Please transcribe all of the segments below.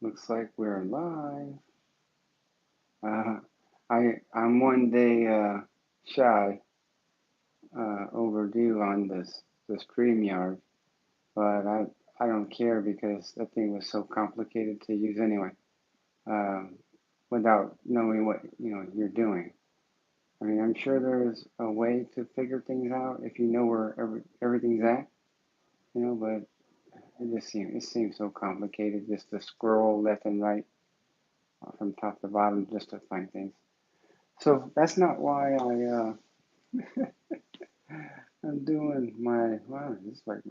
Looks like we're live. Uh, I'm one day shy, overdue on this StreamYard, but I don't care because that thing was so complicated to use anyway. Um, without knowing what you're doing. I mean, I'm sure there's a way to figure things out if you know where everything's at, but it seems so complicated just to scroll left and right from top to bottom just to find things. So that's not why I'm doing wow, this is like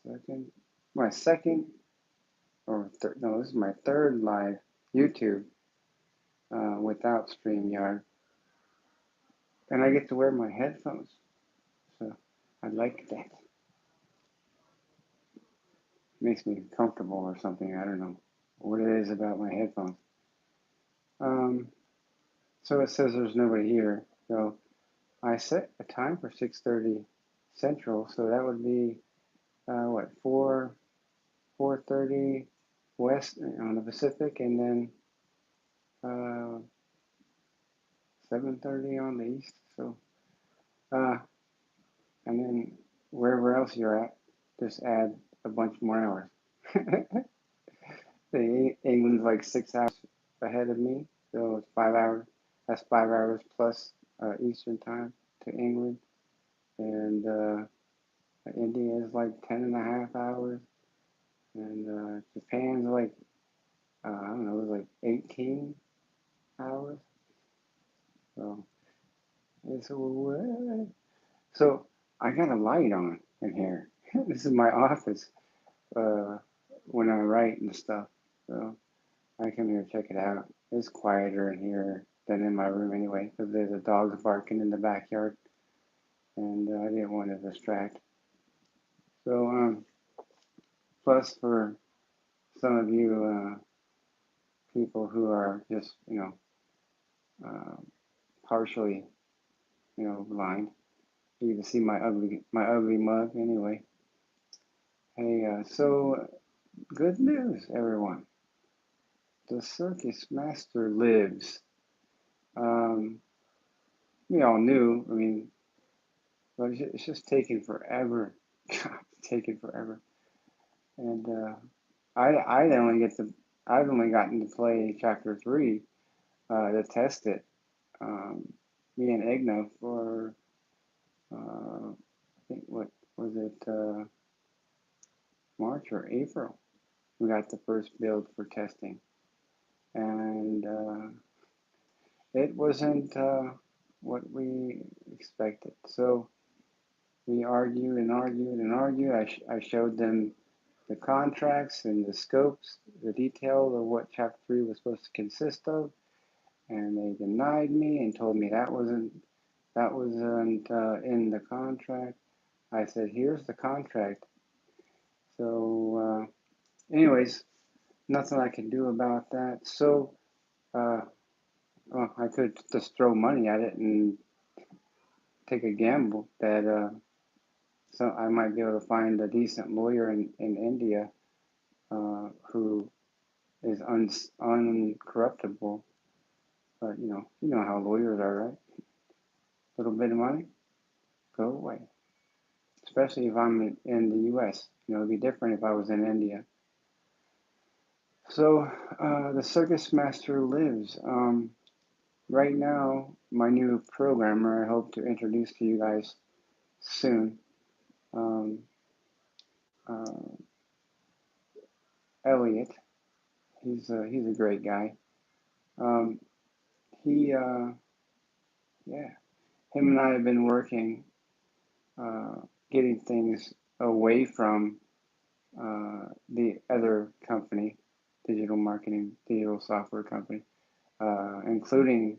second my second or third no, this is my third live YouTube without StreamYard. And I get to wear my headphones. So I like that. Makes me comfortable or something. I don't know what it is about my headphones. Um, so it says there's nobody here. So I set a time for 6:30 Central, so that would be what 4:30 West on the Pacific, and then 7:30 on the East. So uh, and then wherever else you're at, just add a bunch more hours. England's like 6 hours ahead of me, so it's 5 hours. That's 5 hours plus Eastern time to England, and India is like 10.5 hours, and Japan's like I don't know, it's like 18 hours. So it's what? So I got a light on in here. This is my office uh, when I write and stuff. So I come here to check it out. It's quieter in here than in my room anyway, because there's a dog barking in the backyard, and I didn't want to distract. So plus for some of you people who are just uh, partially blind, you can see my ugly mug anyway. Hey, so good news, everyone. The circus master lives. Um, we all knew. I mean, but it's just taking forever. It's taking forever. And I only get to. I've only gotten to play chapter three to test it. Um, Me and Egna for I think what was it March or April? We got the first build for testing, and it wasn't what we expected. So we argued and argued and argued. I showed them the contracts and the scopes, the details of what Chapter 3 was supposed to consist of, and they denied me and told me that wasn't in the contract. I said, "Here's the contract." So, anyways, nothing I can do about that. So, uh, well, I could just throw money at it and take a gamble that so I might be able to find a decent lawyer in India who is uncorruptible. But you know how lawyers are, right? A little bit of money, go away. Especially if I'm in the U.S. It'd be different if I was in India. So the circus master lives. Right now, my new programmer, I hope to introduce to you guys soon. Um, uh, Elliot, he's a great guy. Um, he yeah, him and I have been working, uh, getting things away from the other company, digital marketing, digital software company, including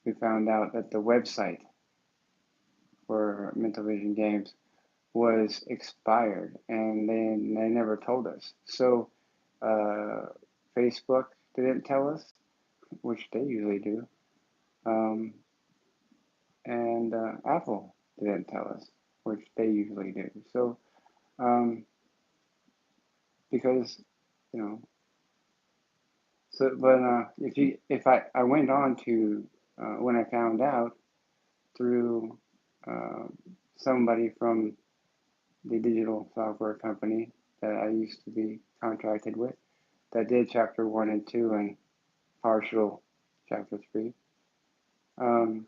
we found out that the website for Mental Vision Games was expired, and they never told us. So uh, Facebook didn't tell us, which they usually do, um, and Apple didn't tell us, which they usually do. So um, because you know So, but if I went on to when I found out through uh, somebody from the digital software company that I used to be contracted with that did chapter one and two and partial chapter three. Um,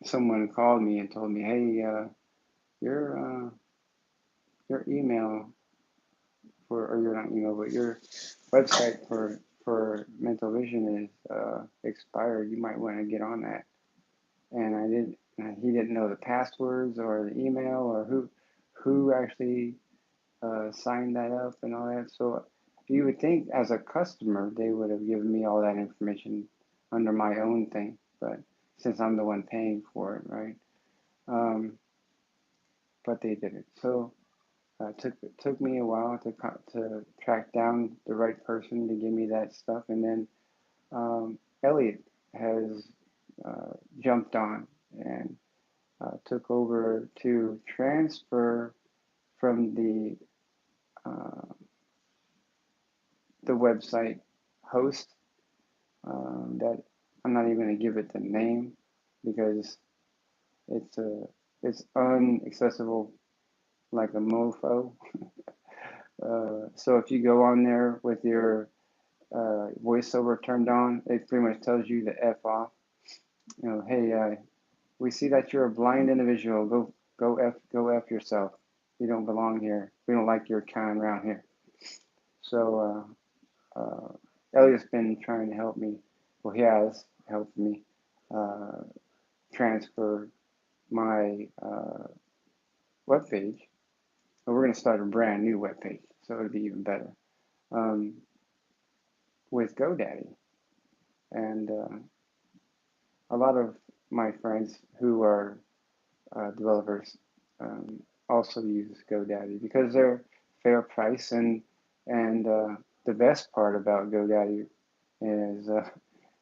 Someone called me and told me, "Hey, your your email or your not email, but your website for mental vision is expired. You might want to get on that." And I didn't. He didn't know the passwords or the email or who actually signed that up and all that. So you would think as a customer they would have given me all that information under my own thing, but since I'm the one paying for it, right? Um, but they didn't. So took me a while to track down the right person to give me that stuff, and then Elliot has jumped on and took over to transfer from uh, the website host that I'm not even going to give it the name because it's it's unaccessible like a mofo. So if you go on there with your voiceover turned on, it pretty much tells you to F off. You know, hey, we see that you're a blind individual. Go F yourself. You don't belong here. We don't like your kind around here. So Elliot's been trying to help me. Well, he has helped me uh, transfer my web page. But we're going to start a brand new web page, so it'll be even better um, with GoDaddy. And a lot of my friends who are developers also use GoDaddy because they're fair price and the best part about GoDaddy is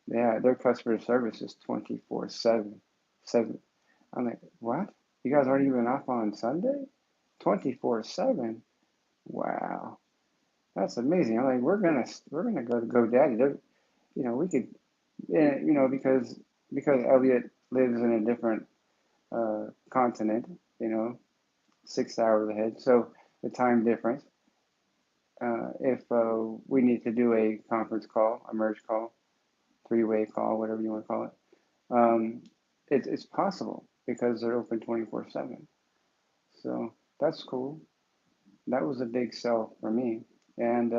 their customer service is 24/7. Seven. I'm like, what? You guys aren't even off on Sunday? 24/7? Wow, that's amazing. I'm like, we're gonna go to GoDaddy. We could, yeah, because Elliot lives in a different continent, 6 hours ahead. So the time difference. If we need to do a conference call, a merge call, three-way call, whatever you want to call it, um, it's possible because they're open 24/7. So that's cool. That was a big sell for me, and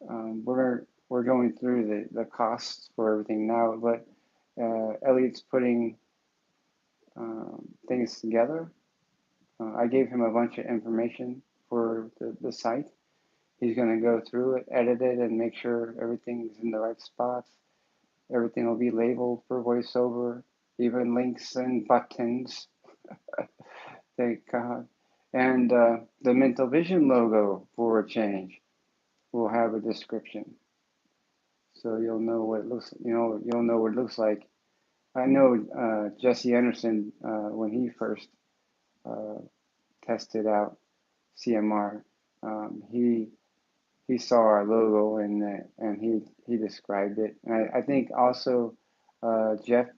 we're going through the costs for everything now. But Elliot's putting things together. I gave him a bunch of information for the site. He's going to go through it, edit it, and make sure everything's in the right spots. Everything will be labeled for voiceover, even links and buttons. Thank God. And the Mental Vision logo for a change will have a description, so you'll know what it looks. You'll know what it looks like. I know Jesse Anderson when he first uh, tested out CMR. He saw our logo and he described it. And I think also Jeff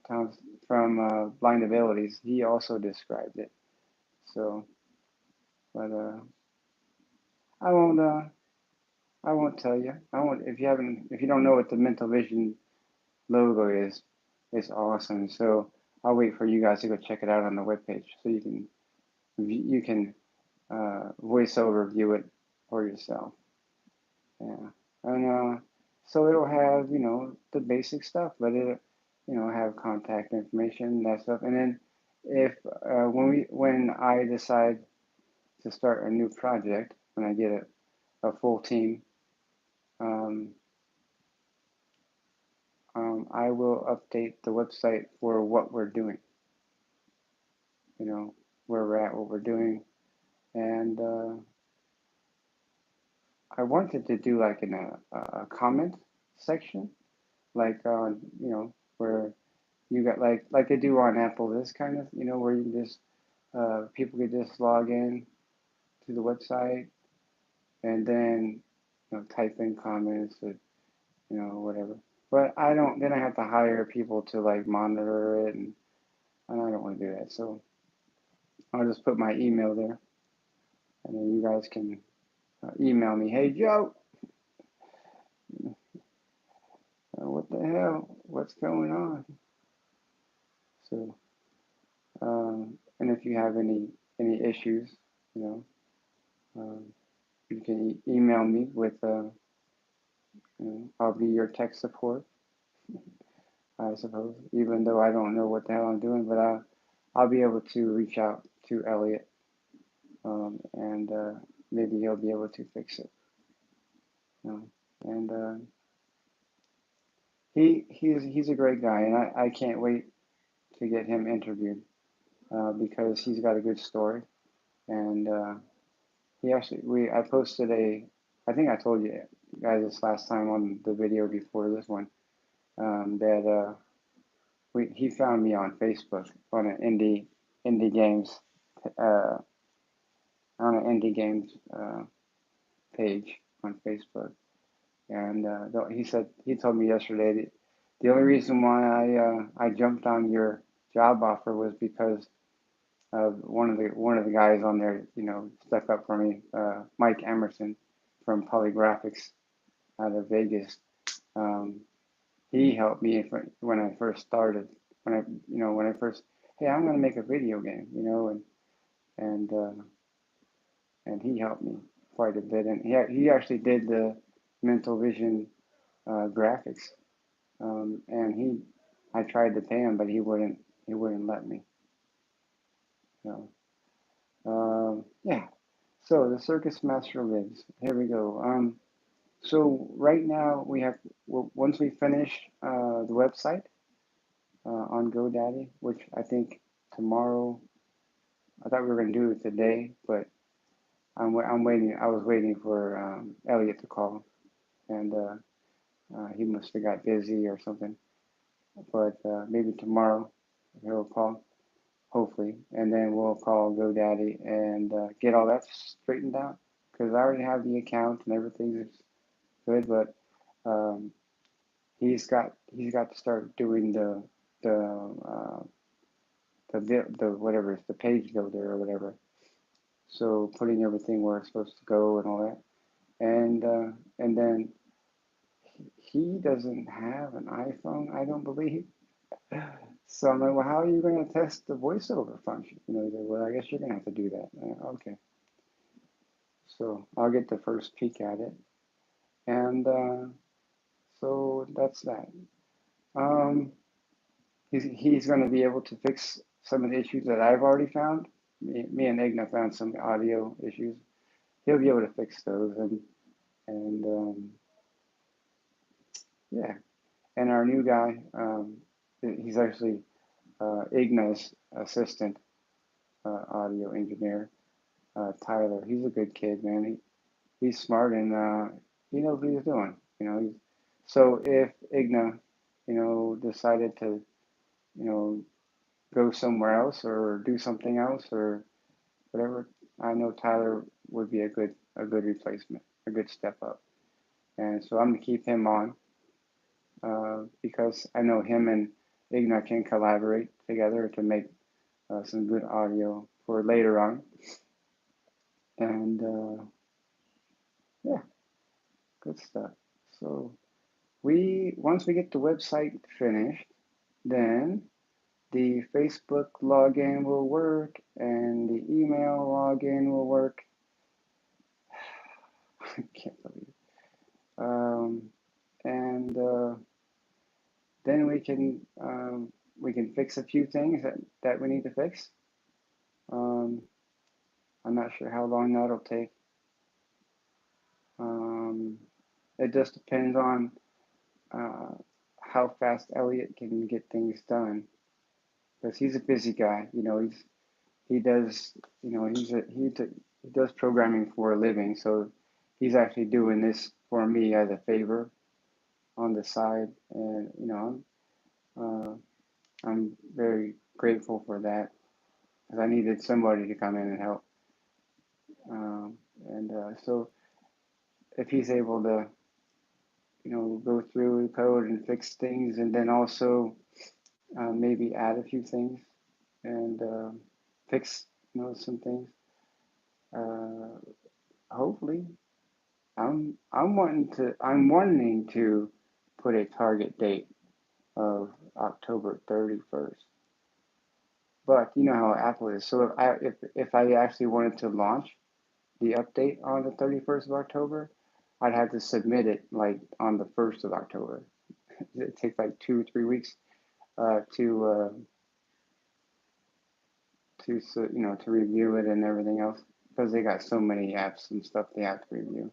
Thompson from Blind Abilities, he also described it. So, but I won't I won't tell you. I won't if you don't know what the Mental Vision logo is. It's awesome. So I'll wait for you guys to go check it out on the webpage so you can voice over view it for yourself. Yeah, and so it'll have the basic stuff, but it have contact information, that stuff, and then if when I decide to start a new project, when I get a full team, um, I will update the website for what we're doing, where we're at, what we're doing, and I wanted to do like in a comment section, like on where you got like they do on Apple, this kind of where you can just people could just log in to the website and then type in comments or, whatever. But I don't, then I have to hire people to like monitor it, and I don't want to do that. So I'll just put my email there, and then you guys can email me. Hey, Joe, what the hell? What's going on? So, and if you have any issues, you know, um, you can email me with, I'll be your tech support, I suppose, even though I don't know what the hell I'm doing, but I'll be able to reach out to Elliot, and maybe he'll be able to fix it. And he's a great guy, and I can't wait to get him interviewed, because he's got a good story, and he actually I posted I think I told you guys this last time on the video before this one, that he found me on Facebook on an indie games uh, page on Facebook, and he told me yesterday that the only reason why I jumped on your job offer was because of one of the guys on there, stuck up for me, Mike Emerson from Polygraphics out of Vegas. Um, he helped me when I first started. When I first, hey, I'm gonna make a video game, and and he helped me quite a bit, and he actually did the mental vision graphics, and I tried to pay him, but he wouldn't let me. So yeah. So the Circus Master lives. Here we go. So right now once we finish the website on GoDaddy, which I think tomorrow. I thought we were going to do it today, but I'm waiting. I was waiting for Elliot to call, and he must have got busy or something. But maybe tomorrow he'll call, hopefully, and then we'll call GoDaddy and get all that straightened out. Because I already have the account and everything is good, but um, he's got to start doing the whatever, it's the page builder or whatever. So putting everything where it's supposed to go and all that, and then he doesn't have an iPhone, I don't believe. So I'm like, well, how are you going to test the voiceover function? He's like, well, I guess you're going to have to do that. Okay. So I'll get the first peek at it, and so that's that. Um, he's going to be able to fix some of the issues that I've already found. Me and Igna found some audio issues. He'll be able to fix those, and yeah. And our new guy, he's actually Igna's assistant audio engineer, Tyler. He's a good kid, man. He's smart, and he knows what he's doing. So if Igna, decided to, you know, go somewhere else or do something else or whatever, I know Tyler would be a good replacement, a good step up. And so I'm gonna keep him on, because I know him and Igna can collaborate together to make some good audio for later on. And yeah, good stuff. So once we get the website finished, then the Facebook login will work and the email login will work. I can't believe it. And then we can fix a few things that we need to fix. Um, I'm not sure how long that'll take. It just depends on uh, how fast Elliot can get things done, because he's a busy guy. He does he does programming for a living, so he's actually doing this for me as a favor on the side, and I'm very grateful for that, because I needed somebody to come in and help. And so if he's able to, go through the code and fix things, and then also maybe add a few things and fix, some things. Uh, Hopefully, I'm wanting to put a target date of October 31st. But you know how Apple is. So if I actually wanted to launch the update on the 31st of October, I'd have to submit it like on the 1st of October. It takes like 2 or 3 weeks to review it and everything else because they got so many apps and stuff they have to review.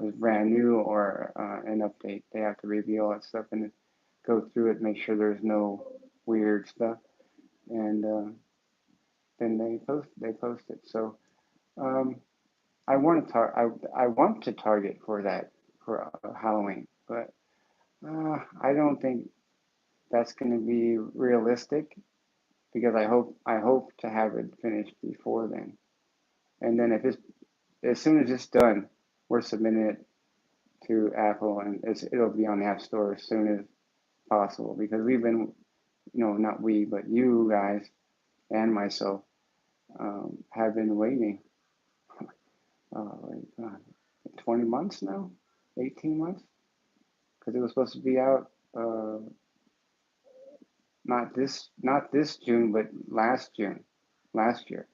It's brand new or an update, they have to review all that stuff and go through it, make sure there's no weird stuff, and then they post it. So um, I want to target for that for Halloween, but I don't think that's going to be realistic because I hope to have it finished before then. And then if it's as soon as it's done, we're submitting it to Apple and it'll be on the App Store as soon as possible because we've been, not we, but you guys and myself have been waiting like 20 months now, 18 months, because it was supposed to be out not this June, but last June, last year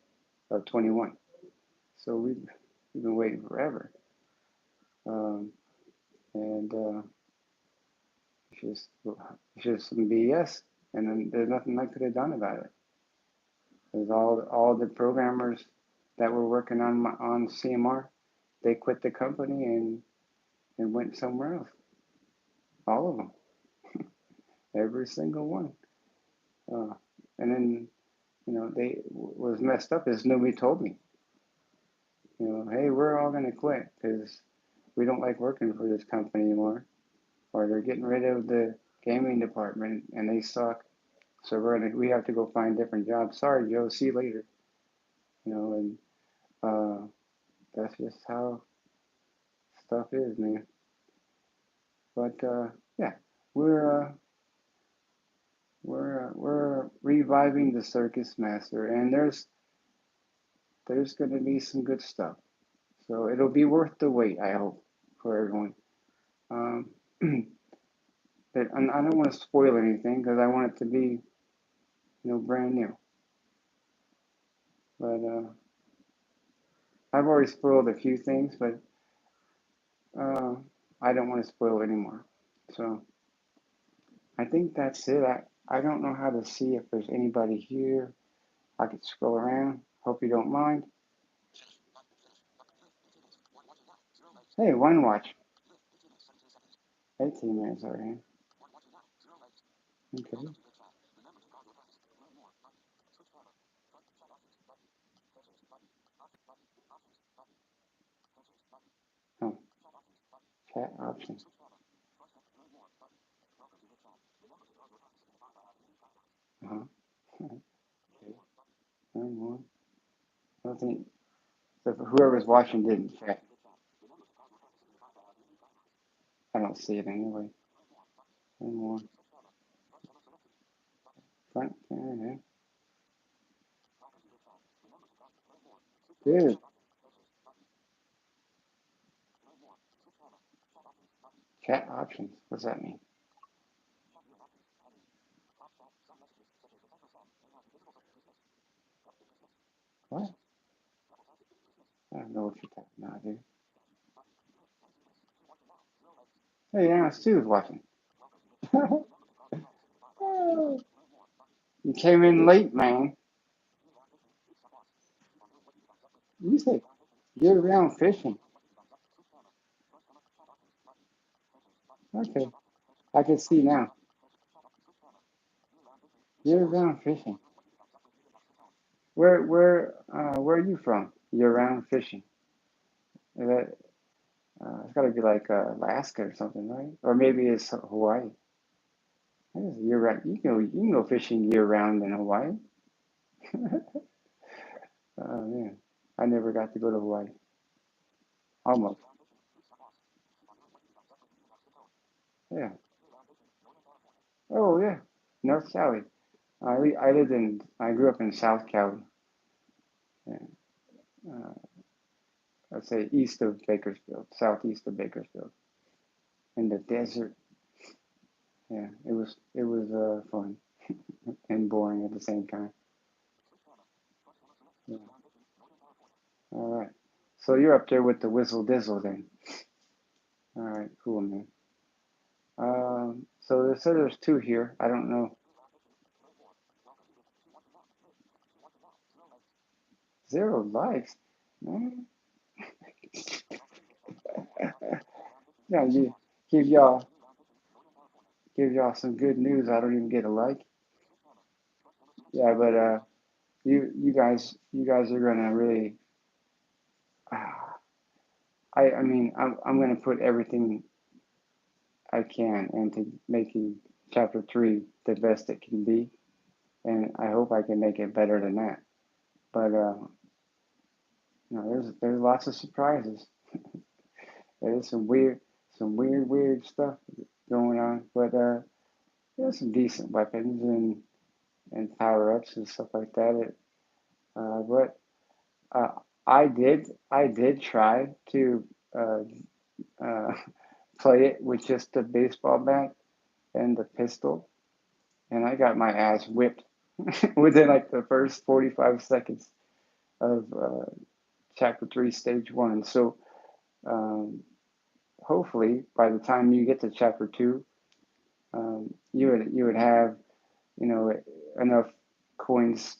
of 21. So we've been waiting forever, um, and it's just some BS, and then there's nothing I could have done about it. Because all the programmers that were working on CMR, they quit the company and went somewhere else. All of them, every single one. Uh, and then they was messed up is nobody told me. Hey, we're all gonna quit because we don't like working for this company anymore, or they're getting rid of the gaming department and they suck. So we have to go find different jobs. Sorry, Joe. See you later. And uh, that's just how stuff is, man. But yeah, we're uh, we're reviving the Circus Master, and there's going to be some good stuff. So it'll be worth the wait, I hope, for everyone. Um, and I don't want to spoil anything because I want it to be, brand new. But I've already spoiled a few things, but uh, I don't want to spoil anymore. So I think that's it. I don't know how to see if there's anybody here. I could scroll around. Hope you don't mind. Hey, one watch. 18 minutes already. Okay. Oh, chat options. Uh-huh. Okay. Learn more. I don't think so. Whoever's watching didn't chat. I don't see it anyway. Learn more. Front camera. Dude, chat options. What's that mean? What? I don't know what you're talking about, dude. Hey, yeah, Stu's watching. Oh, you came in late, man. You said get around fishing. Okay, I can see now. Get around fishing. Where are you from? You're around fishing. Is that it's got to be like Alaska or something, right? Or maybe it's Hawaii. I guess year round. You can go fishing year round in Hawaii. Oh man, I never got to go to Hawaii. Almost. Yeah. Oh yeah. North Cali. I grew up in South Cali. Yeah. Uh, I'd say east of Bakersfield, southeast of Bakersfield, in the desert. Yeah, it was fun and boring at the same time. Yeah. All right. So you're up there with the whistle dizzle then. All right, cool, man. So they said there's two here. I don't know. Zero likes, man. Yeah, you give y'all give y'all some good news. I don't even get a like. Yeah, but you guys are gonna really. Uh, I mean, I'm gonna put everything I can into making chapter three the best it can be, and I hope I can make it better than that. But there's lots of surprises. There's weird stuff going on, but there's some decent weapons and power ups and stuff like that. But I did try to uh, uh, play it with just the baseball bat and the pistol, and I got my ass whipped within like the first 45 seconds of chapter three, stage one. So um, hopefully, by the time you get to chapter two, you would have enough coins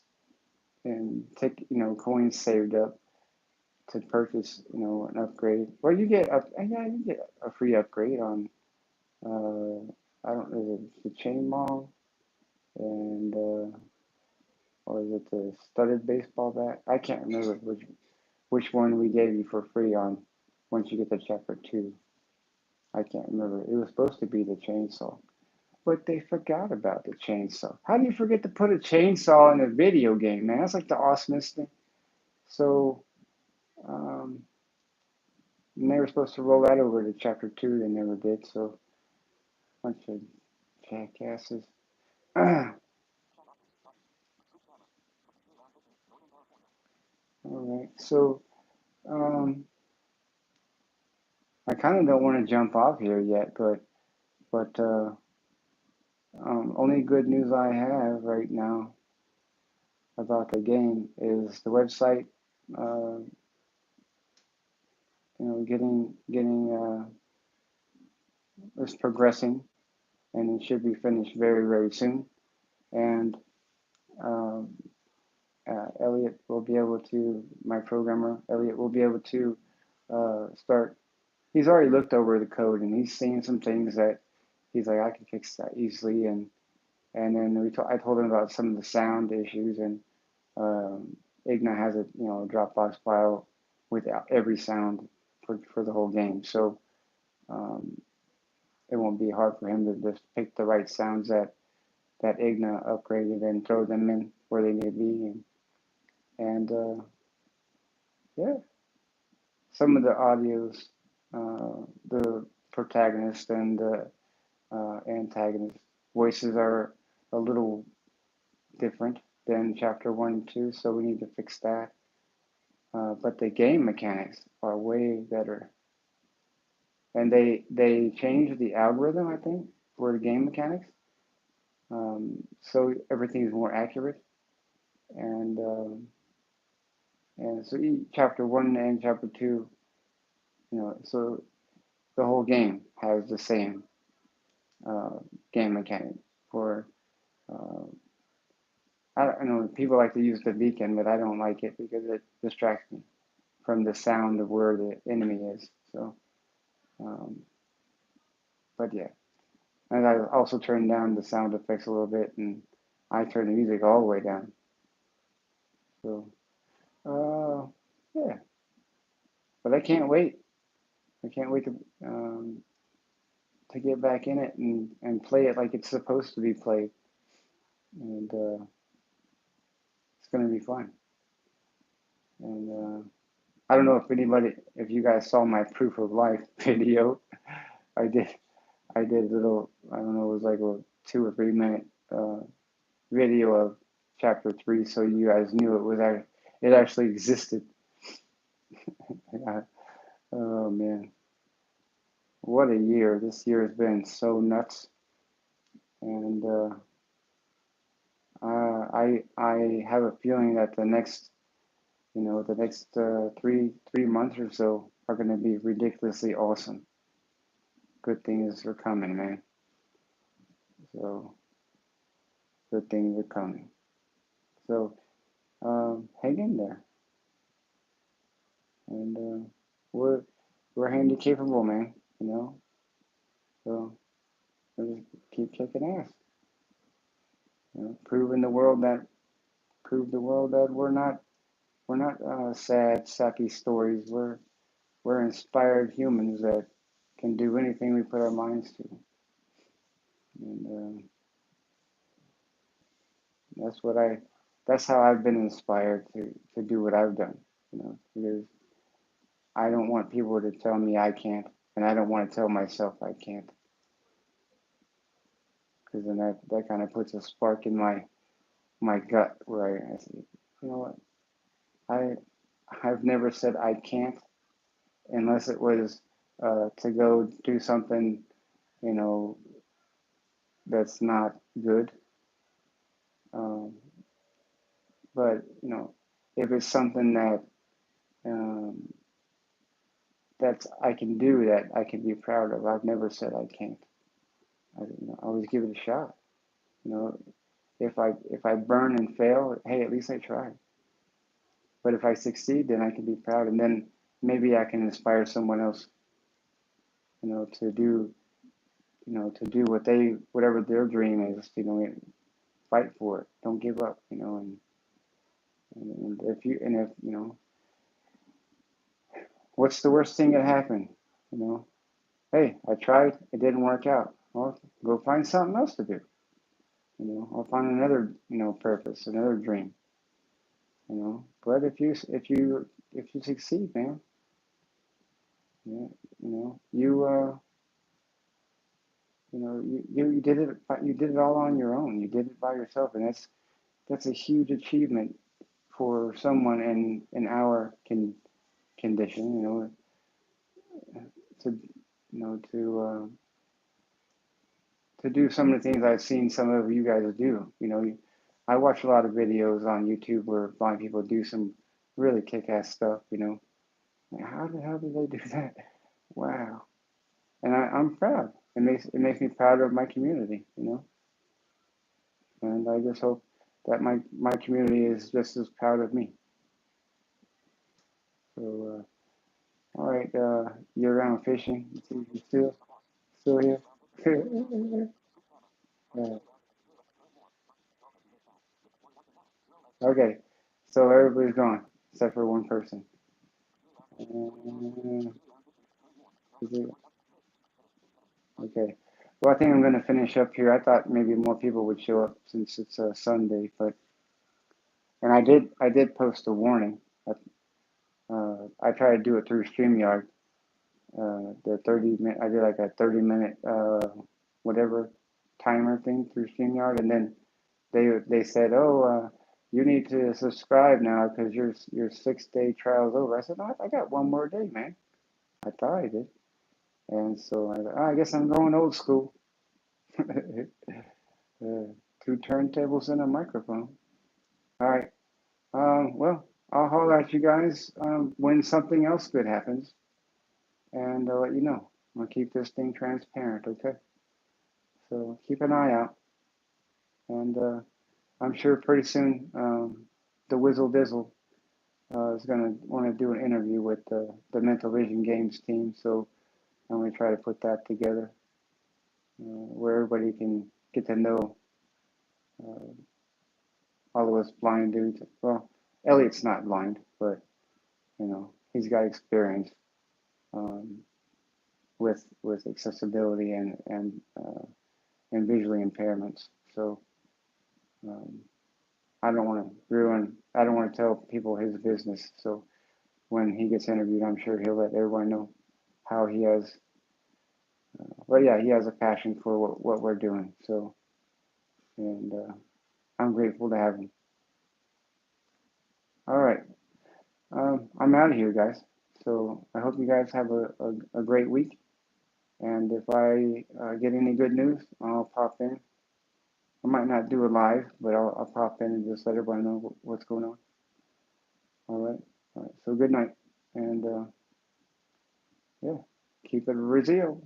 and take coins saved up to purchase an upgrade. Well, you get yeah, you get a free upgrade on I don't know the chain mall and or is it the studded baseball bat? I can't remember which one we gave you for free on once you get to chapter two. I can't remember. It was supposed to be the chainsaw, but they forgot about the chainsaw. How do you forget to put a chainsaw in a video game, man? That's like the awesomest thing. So, um, and they were supposed to roll that over to chapter two. They never did. So, bunch of jackasses. All right. So, um, I kind of don't want to jump off here yet, but only good news I have right now about the game is the website, uh, getting is progressing, and it should be finished very very soon. And um, Elliot will be able to, my programmer Elliot will be able to start. He's already looked over the code and he's seen some things that he's like, I can fix that easily. And then I told him about some of the sound issues, and um, Igna has a Dropbox file with every sound for the whole game. So um, it won't be hard for him to just pick the right sounds that Igna upgraded and throw them in where they need to be. And yeah, some of the audios, the protagonist and the antagonist voices are a little different than chapter one and two, so we need to fix that. But the game mechanics are way better, and they changed the algorithm, I think, for the game mechanics, so everything is more accurate. And so chapter one and chapter two, so the whole game has the same uh, game mechanic for. Uh, I don't know. People like to use the beacon, but I don't like it because it distracts me from the sound of where the enemy is. So, um, but yeah, and I also turned down the sound effects a little bit, and I turned the music all the way down. So, yeah, but I can't wait. I can't wait to get back in it and play it like it's supposed to be played, and it's gonna be fun. And I don't know if you guys saw my proof of life video. I did. I did a little, I don't know, it was like a 2 or 3 minute video of chapter 3, so you guys knew it actually existed. Oh man, what a year! This year has been so nuts, and I have a feeling that the next 3 months or so are going to be ridiculously awesome. Good things are coming, man. So good things are coming. So hang in there, and we're we're handy capable, man. You know, so we'll just keep kicking ass. You know, prove the world that we're not sad, sappy stories. We're inspired humans that can do anything we put our minds to, and that's what I. That's how I've been inspired to do what I've done. You know, because I don't want people to tell me I can't, and I don't want to tell myself I can't, because then that kind of puts a spark in my gut where I say, you know what, I I've never said I can't unless it was to go do something, you know, that's not good. Um, but if it's something um, that's I can do, that I can be proud of, I've never said I can't. I always give it a shot. You know, if I burn and fail, hey, at least I tried. But if I succeed, then I can be proud, and then maybe I can inspire someone else, to do, whatever their dream is, fight for it. Don't give up, and if what's the worst thing that happened? You know, hey, I tried, it didn't work out. Well, go find something else to do, or find another, purpose, another dream, But if you succeed, man, yeah, you did it. You did it all on your own. You did it by yourself, and that's a huge achievement for someone in our condition. To to do some of the things I've seen some of you guys do. I watch a lot of videos on YouTube where blind people do some really kick-ass stuff. Like, how the hell did they do that? Wow. And I'm proud. It makes me proud of my community. And I just hope that my community is just as proud of me. So, all right, you're around fishing. You still here? Uh, okay, so everybody's gone except for one person. Uh, okay. Well, I think I'm going to finish up here. I thought maybe more people would show up since it's a Sunday, and I did post a warning. I tried to do it through StreamYard. The 30 minute, I did like a 30-minute whatever timer thing through StreamYard, and then they said, oh, you need to subscribe now because your 6 day trial is over. I said, no, I got one more day, man. I thought I did, and so I guess I'm going old school. Two turntables and a microphone. All right. Well, I'll holler at you guys when something else good happens, and I'll let you know. I'm gonna keep this thing transparent, okay? So keep an eye out, and I'm sure pretty soon the Whizzle Dizzle is gonna want to do an interview with the Mental Vision Games team. So I'm gonna try to put that together, where everybody can get to know uh, all of us blind dudes. Well, Elliot's not blind, but he's got experience um, with accessibility and visually impairments. So um, I don't want to tell people his business. So when he gets interviewed, I'm sure he'll let everyone know how he has But yeah, he has a passion for what we're doing. So, and I'm grateful to have him. All right. I'm out of here, guys. So I hope you guys have a great week. And if I get any good news, I'll pop in. I might not do it live, but I'll pop in and just let everybody know what's going on. All right. All right. So good night. And yeah, keep it real.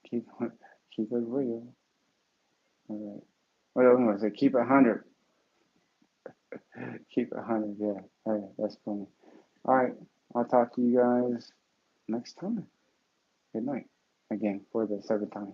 Keep keep it real. All right. Well, no, I say keep it 100. Keep it 100. Yeah. All right. That's funny. All right. I'll talk to you guys next time. Good night. Again for the seventh time.